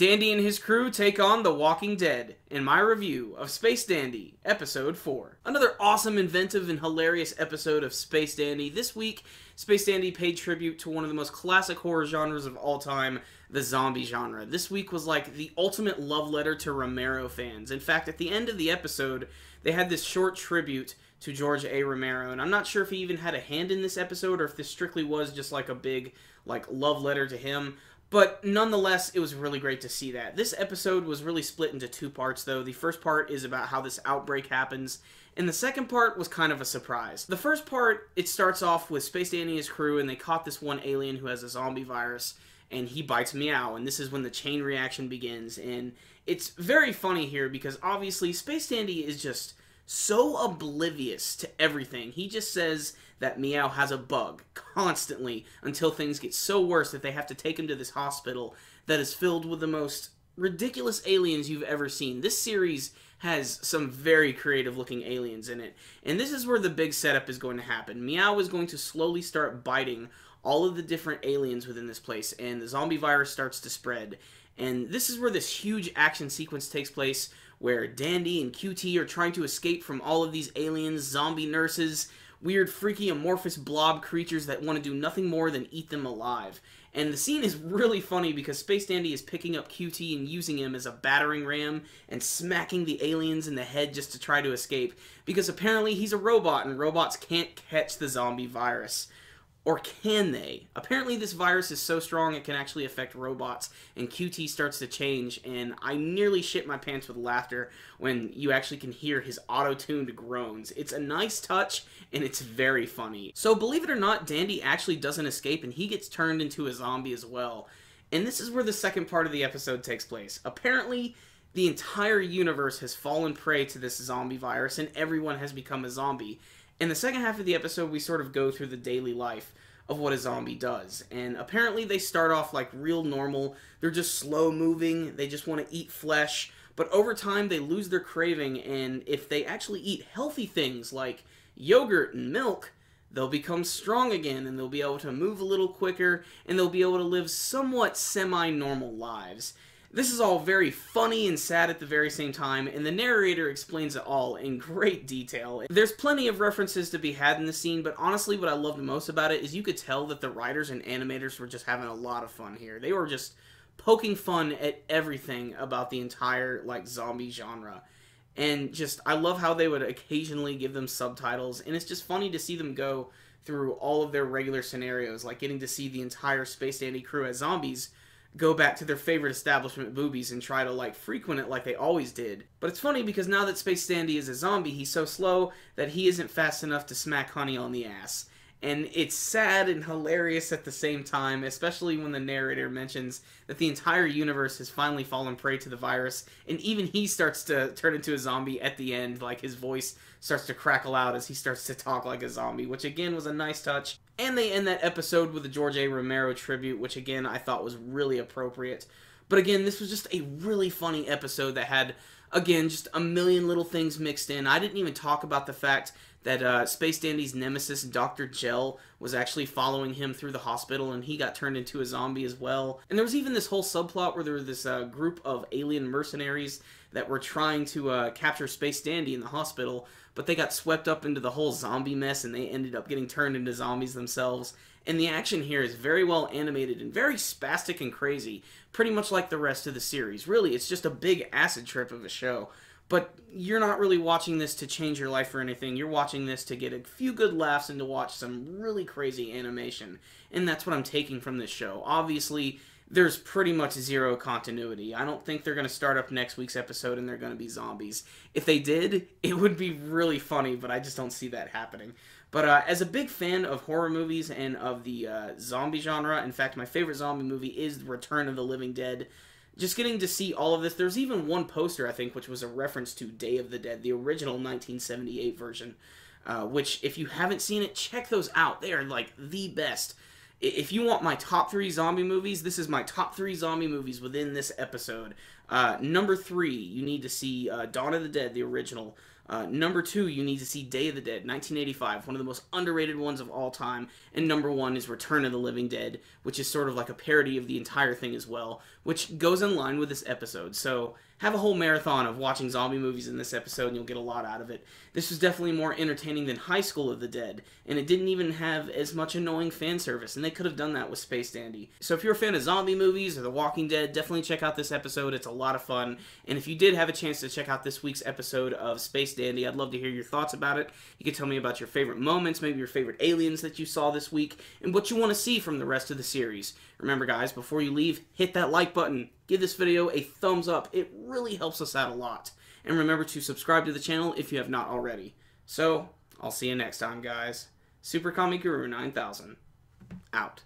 Dandy and his crew take on The Walking Dead in my review of Space Dandy, Episode 4. Another awesome, inventive, and hilarious episode of Space Dandy. This week, Space Dandy paid tribute to one of the most classic horror genres of all time, the zombie genre. This week was like the ultimate love letter to Romero fans. In fact, at the end of the episode, they had this short tribute to George A. Romero, and I'm not sure if he even had a hand in this episode or if this strictly was just like a big love letter to him. But nonetheless, it was really great to see that. This episode was really split into two parts, though. The first part is about how this outbreak happens, and the second part was kind of a surprise. The first part, it starts off with Space Dandy and his crew, and they caught this one alien who has a zombie virus, and he bites Meow, and this is when the chain reaction begins. And it's very funny here, because obviously Space Dandy is just so oblivious to everything. He just says that Meow has a bug constantly until things get so worse that they have to take him to this hospital that is filled with the most ridiculous aliens you've ever seen. This series has some very creative looking aliens in it, and this is where the big setup is going to happen. Meow is going to slowly start biting all of the different aliens within this place, and the zombie virus starts to spread. And this is where this huge action sequence takes place, where Dandy and QT are trying to escape from all of these aliens, zombie nurses, weird, freaky, amorphous blob creatures that want to do nothing more than eat them alive. And the scene is really funny because Space Dandy is picking up QT and using him as a battering ram and smacking the aliens in the head just to try to escape, because apparently he's a robot and robots can't catch the zombie virus. Or can they? Apparently this virus is so strong it can actually affect robots, and QT starts to change, and I nearly shit my pants with laughter when you actually can hear his auto-tuned groans. It's a nice touch, and it's very funny. So believe it or not, Dandy actually doesn't escape, and he gets turned into a zombie as well. And this is where the second part of the episode takes place. Apparently, the entire universe has fallen prey to this zombie virus, and everyone has become a zombie. In the second half of the episode, we sort of go through the daily life of what a zombie does. And apparently they start off like real normal. They're just slow moving. They just want to eat flesh. But over time, they lose their craving. And if they actually eat healthy things like yogurt and milk, they'll become strong again. And they'll be able to move a little quicker. And they'll be able to live somewhat semi-normal lives. This is all very funny and sad at the very same time, and the narrator explains it all in great detail. There's plenty of references to be had in the scene, but honestly what I loved most about it is you could tell that the writers and animators were just having a lot of fun here. They were just poking fun at everything about the entire, zombie genre. And just, I love how they would occasionally give them subtitles, and it's just funny to see them go through all of their regular scenarios, like getting to see the entire Space Dandy crew as zombies go back to their favorite establishment, Boobies, and try to, frequent it like they always did. But it's funny because now that Space Dandy is a zombie, he's so slow that he isn't fast enough to smack Honey on the ass. And it's sad and hilarious at the same time, especially when the narrator mentions that the entire universe has finally fallen prey to the virus, and even he starts to turn into a zombie at the end, his voice starts to crackle out as he starts to talk like a zombie, which again was a nice touch. And they end that episode with a George A. Romero tribute, which again I thought was really appropriate. But again, this was just a really funny episode that had, again, just a million little things mixed in. I didn't even talk about the fact that Space Dandy's nemesis, Dr. Gel, was actually following him through the hospital, and he got turned into a zombie as well. And there was even this whole subplot where there was this group of alien mercenaries that were trying to capture Space Dandy in the hospital, but they got swept up into the whole zombie mess, and they ended up getting turned into zombies themselves. And the action here is very well animated and very spastic and crazy, pretty much like the rest of the series. Really, it's just a big acid trip of a show. But you're not really watching this to change your life or anything. You're watching this to get a few good laughs and to watch some really crazy animation. And that's what I'm taking from this show. Obviously, there's pretty much zero continuity. I don't think they're going to start up next week's episode and they're going to be zombies. If they did, it would be really funny, but I just don't see that happening. But as a big fan of horror movies and of the zombie genre, in fact, my favorite zombie movie is Return of the Living Dead. Just getting to see all of this. There's even one poster, I think, which was a reference to Day of the Dead, the original 1978 version, which, if you haven't seen it, check those out. They are, the best. If you want my top 3 zombie movies, this is my top 3 zombie movies within this episode. Number 3, you need to see Dawn of the Dead, the original. Number 2, you need to see Day of the Dead, 1985, one of the most underrated ones of all time. And number 1 is Return of the Living Dead, which is sort of like a parody of the entire thing as well, which goes in line with this episode. So have a whole marathon of watching zombie movies in this episode, and you'll get a lot out of it. This was definitely more entertaining than High School of the Dead, and it didn't even have as much annoying fan service, and they could have done that with Space Dandy. So if you're a fan of zombie movies or The Walking Dead, definitely check out this episode. It's a lot of fun. And if you did have a chance to check out this week's episode of Space Dandy, I'd love to hear your thoughts about it. You can tell me about your favorite moments, maybe your favorite aliens that you saw this week, and what you want to see from the rest of the series. Remember, guys, before you leave, hit that like button. Give this video a thumbs up. It really helps us out a lot. And remember to subscribe to the channel if you have not already. So, I'll see you next time, guys. Super Comic Guru 9000, out.